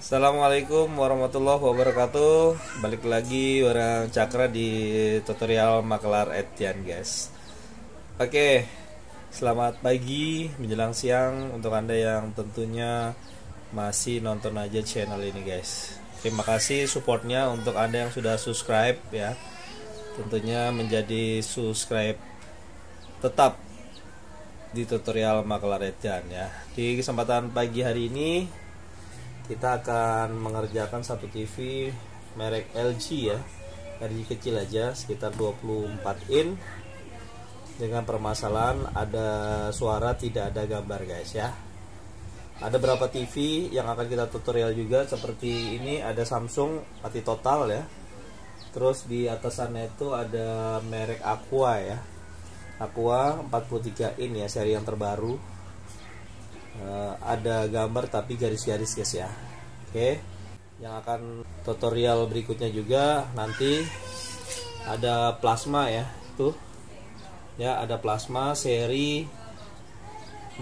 Assalamualaikum warahmatullahi wabarakatuh. Balik lagi orang Cakra di tutorial Makelar Etian, guys. Oke, selamat pagi menjelang siang untuk Anda yang tentunya masih nonton aja channel ini, guys. Terima kasih supportnya untuk Anda yang sudah subscribe ya. Tentunya menjadi subscribe tetap di tutorial Makelar Etian ya. Di kesempatan pagi hari ini kita akan mengerjakan satu TV merek LG ya, dari kecil aja sekitar 24 in, dengan permasalahan ada suara tidak ada gambar, guys ya. Ada berapa TV yang akan kita tutorial juga, seperti ini ada Samsung mati total ya. Terus di atasannya itu ada merek Aqua ya, Aqua 43 in ya, seri yang terbaru. Ada gambar tapi garis-garis, guys ya. Oke, yang akan tutorial berikutnya juga nanti ada plasma ya, tuh ya, ada plasma seri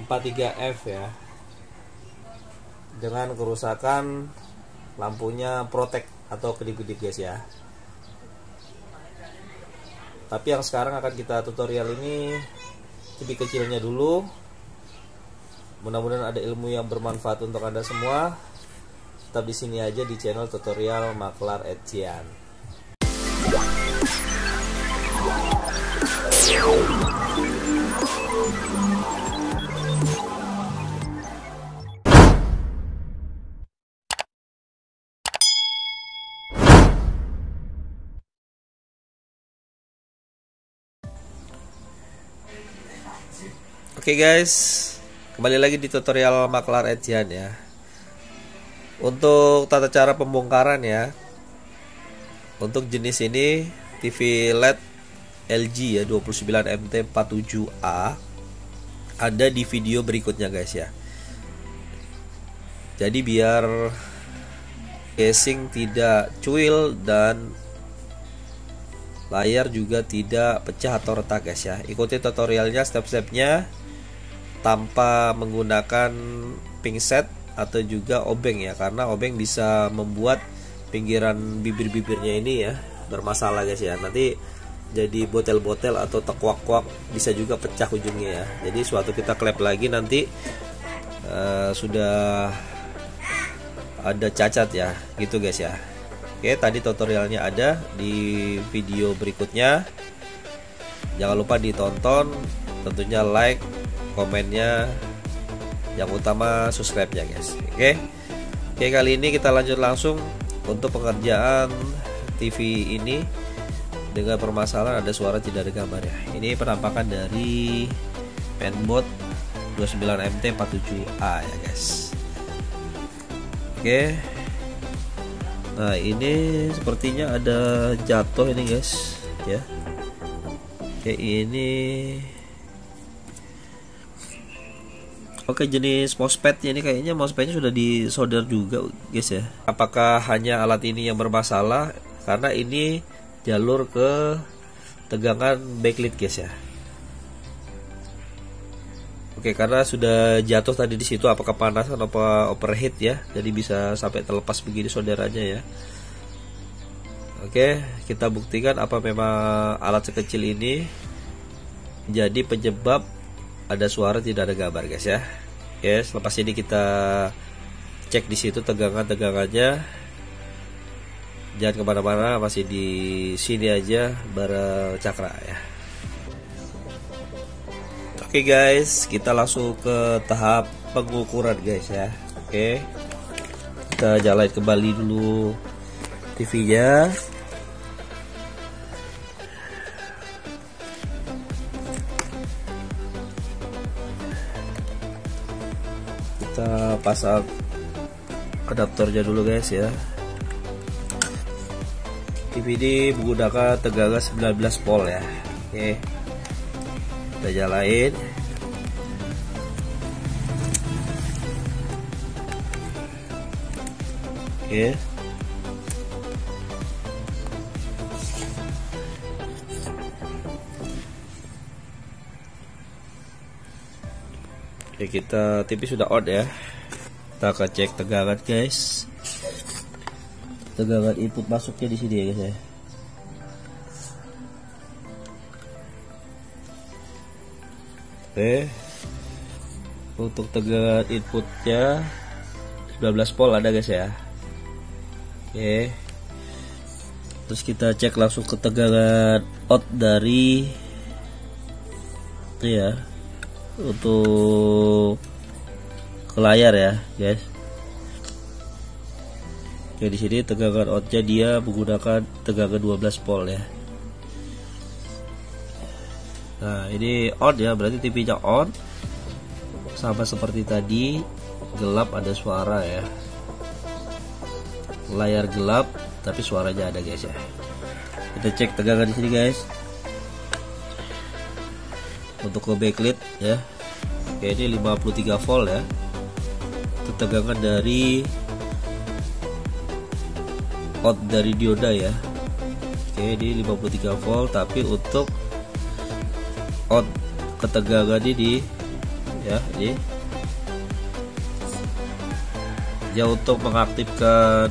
43F ya, dengan kerusakan lampunya protek atau kedip-kedip, guys ya. Tapi yang sekarang akan kita tutorial ini TV kecilnya dulu. Mudah-mudahan ada ilmu yang bermanfaat untuk Anda semua. Tetap di sini aja di channel tutorial Makelar Etian. Oke, guys, kembali lagi di tutorial Makelar Etian ya. Untuk tata cara pembongkaran ya, untuk jenis ini TV LED LG ya 29MT47A ada di video berikutnya, guys ya. Jadi biar casing tidak cuil dan layar juga tidak pecah atau retak, guys ya, ikuti tutorialnya step-stepnya tanpa menggunakan pingset atau juga obeng ya, karena obeng bisa membuat pinggiran bibir-bibirnya ini ya bermasalah, guys ya. Nanti jadi botel-botel atau tekuak-kuak, bisa juga pecah ujungnya ya. Jadi suatu kita klep lagi nanti sudah ada cacat ya, gitu, guys ya. Oke, tadi tutorialnya ada di video berikutnya. Jangan lupa ditonton, tentunya like, komennya, yang utama subscribe-nya, guys. Oke, kali ini kita lanjut langsung untuk pengerjaan TV ini dengan permasalahan ada suara tidak ada gambar ya. Ini penampakan dari mainboard 29MT47A ya, guys. Oke, nah ini sepertinya ada jatuh ini, guys ya. Oke, ini oke, jenis MOSFET ini kayaknya MOSFET-nya sudah disolder juga, guys ya. Apakah hanya alat ini yang bermasalah? Karena ini jalur ke tegangan backlit, guys ya. Oke, karena sudah jatuh tadi di situ, apakah panas atau apa overheat ya. Jadi bisa sampai terlepas begini solderannya ya. Oke, kita buktikan apa memang alat sekecil ini jadi penyebab ada suara tidak ada gambar, guys ya. Oke, selepas ini kita cek di situ tegangannya. Jangan kemana-mana, masih di sini aja bareng Cakra ya. Oke, guys, kita langsung ke tahap pengukuran, guys ya. Oke, kita nyalain kembali dulu TV-nya. Kita pasang adaptornya dulu, guys ya. TV ini menggunakan tegangan 19 volt ya. Oke, kita nyalain. Oke, kita TV sudah on ya. Kita akan cek tegangan, guys. tegangan input masuknya di sini ya guys ya. Oke, untuk tegangan inputnya 19 volt ada guys ya. Oke, terus kita cek langsung ke tegangan out dari itu ya, untuk ke layar ya guys. Oke, di sini tegangan outnya dia menggunakan tegangan 12 volt ya. Nah ini on ya, berarti TV-nya on. Sama seperti tadi, gelap ada suara ya. Layar gelap tapi suaranya ada guys ya. Kita cek tegangan di sini guys. Untuk ke backlit ya. Oke, ini 53 volt ya. Itu tegangan dari out dari dioda ya. Oke, ini 53 volt, tapi untuk out ketegangan ini ya, ini ya untuk mengaktifkan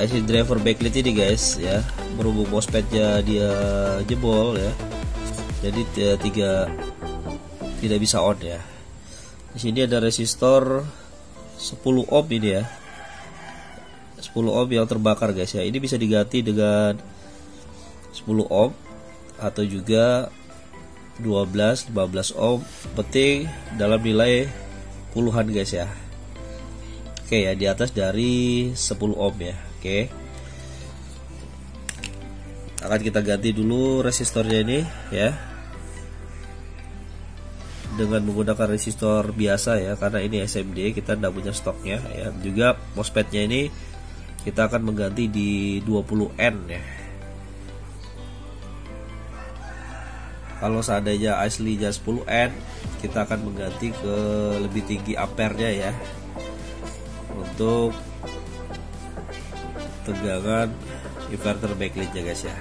IC driver backlit ini guys ya, berhubung MOSFET-nya dia jebol ya, jadi tidak bisa on ya. Di sini ada resistor 10 ohm ini ya, 10 ohm yang terbakar guys ya. Ini bisa diganti dengan 10 ohm atau juga 12, 15 ohm, penting dalam nilai puluhan guys ya. Oke ya, di atas dari 10 ohm ya. Oke, akan kita ganti dulu resistornya ini ya, dengan menggunakan resistor biasa ya, karena ini SMD kita tidak punya stoknya ya. Juga MOSFET-nya ini kita akan mengganti di 20N ya. Kalau seandainya aslinya 10N, kita akan mengganti ke lebih tinggi ampernya ya, untuk tegangan inverter backlit-nya guys ya.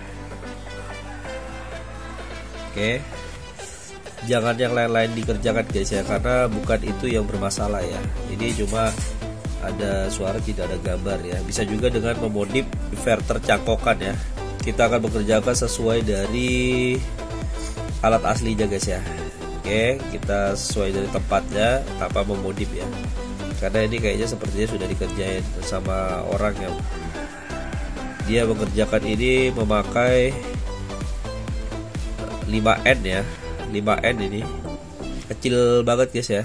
Oke, jangan yang lain-lain dikerjakan guys ya, karena bukan itu yang bermasalah ya. Ini cuma ada suara, tidak ada gambar ya. Bisa juga dengan memodif inverter cangkokan ya. Kita akan bekerjakan sesuai dari alat aslinya guys ya. Oke, kita sesuai dari tempatnya tanpa memodif ya, karena ini kayaknya sepertinya sudah dikerjain sama orang yang dia mengerjakan ini memakai 5N ya. 5N ini kecil banget guys ya.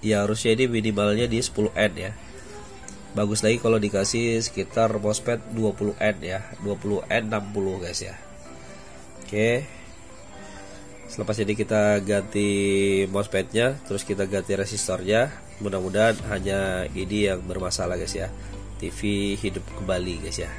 Ya harusnya ini minimalnya di 10N ya. Bagus lagi kalau dikasih sekitar MOSFET 20N ya, 20N 60 guys ya. Oke, selepas ini kita ganti MOSFET-nya, terus kita ganti resistornya. Mudah-mudahan hanya ini yang bermasalah guys ya. TV hidup kembali guys ya.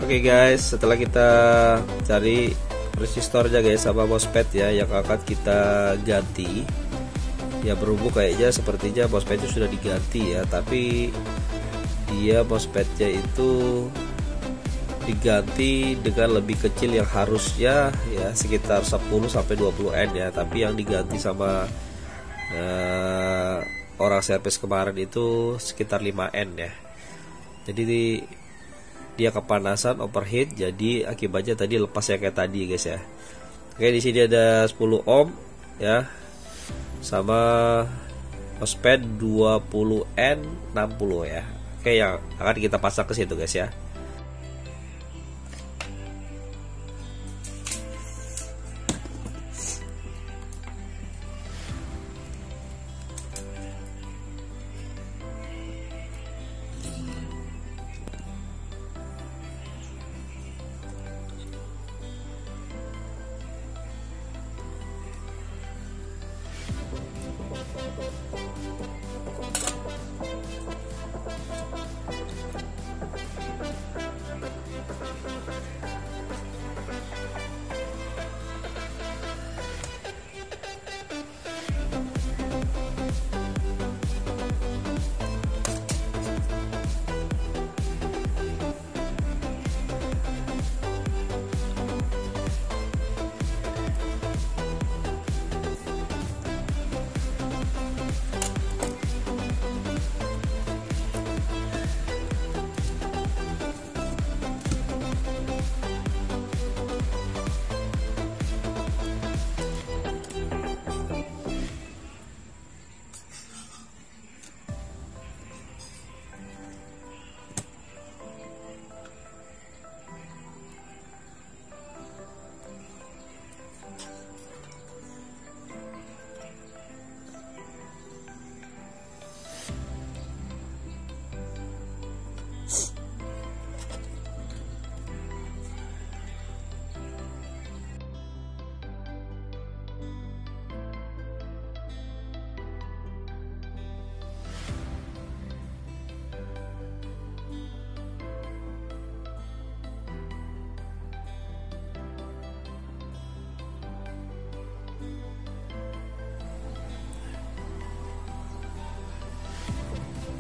Oke guys, setelah kita cari resistornya guys sama MOSFET ya yang akan kita ganti, ya berhubung kayaknya sepertinya MOSFET-nya sudah diganti ya, tapi dia MOSFET-nya itu diganti dengan lebih kecil yang harusnya ya sekitar 10-20 N ya, tapi yang diganti sama orang servis kemarin itu sekitar 5N ya. Jadi dia kepanasan, overheat, jadi akibatnya tadi lepas ya kayak tadi guys ya. Oke, di sini ada 10 ohm ya, sama MOSFET 20N 60 ya. Oke, yang akan kita pasang ke situ guys ya.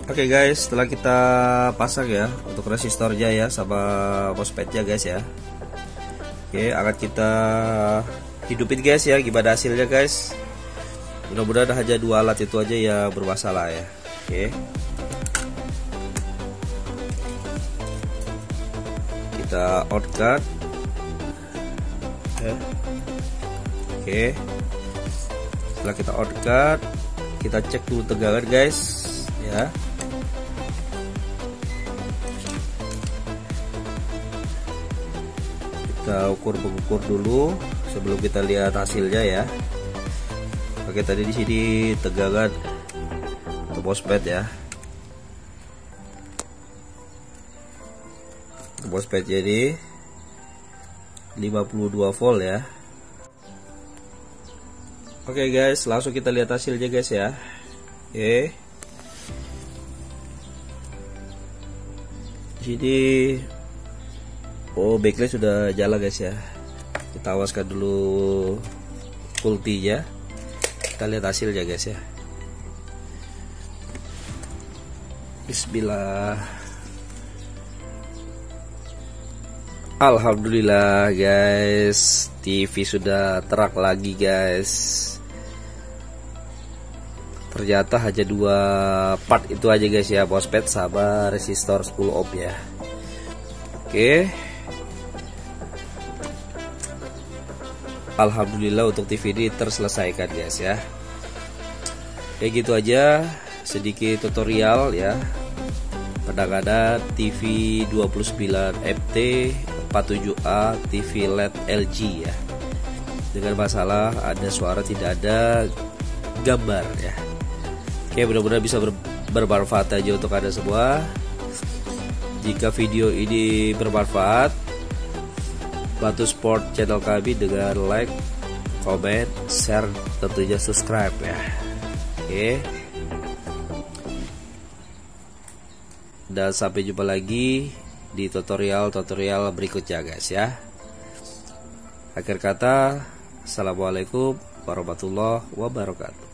Oke guys, setelah kita pasang ya untuk resistornya ya sama MOSFET-nya guys ya. Oke, akan kita hidupin guys ya. Gimana hasilnya guys? Mudah-mudahan hanya 2 alat itu aja ya bermasalah ya. Oke. Kita outcut. Oke. Setelah kita outcut, kita cek dulu tegangan guys ya. Kita mengukur dulu sebelum kita lihat hasilnya ya. Oke, tadi di sini tegangan untuk MOSFET ya. MOSFET jadi 52 volt ya. Oke guys, langsung kita lihat hasilnya guys ya. Oke. Jadi backlight sudah jalan guys ya. Kita awaskan dulu voltnya. Kita lihat hasilnya guys ya. Bismillah. Alhamdulillah guys, TV sudah terang lagi guys. Ternyata hanya 2 part itu aja guys ya, MOSFET sama resistor 10 ohm ya. Oke. Alhamdulillah untuk TV ini terselesaikan guys ya. Kayak gitu aja sedikit tutorial ya penanganan TV 29 MT 47A TV LED LG ya, dengan masalah ada suara tidak ada gambar ya. Oke, mudah-mudahan bisa bermanfaat aja untuk Anda semua. Jika video ini bermanfaat, bantu support channel kami dengan like, comment, share, tentunya subscribe ya. Oke. Dan sampai jumpa lagi di tutorial berikutnya guys ya. Akhir kata, assalamualaikum warahmatullahi wabarakatuh.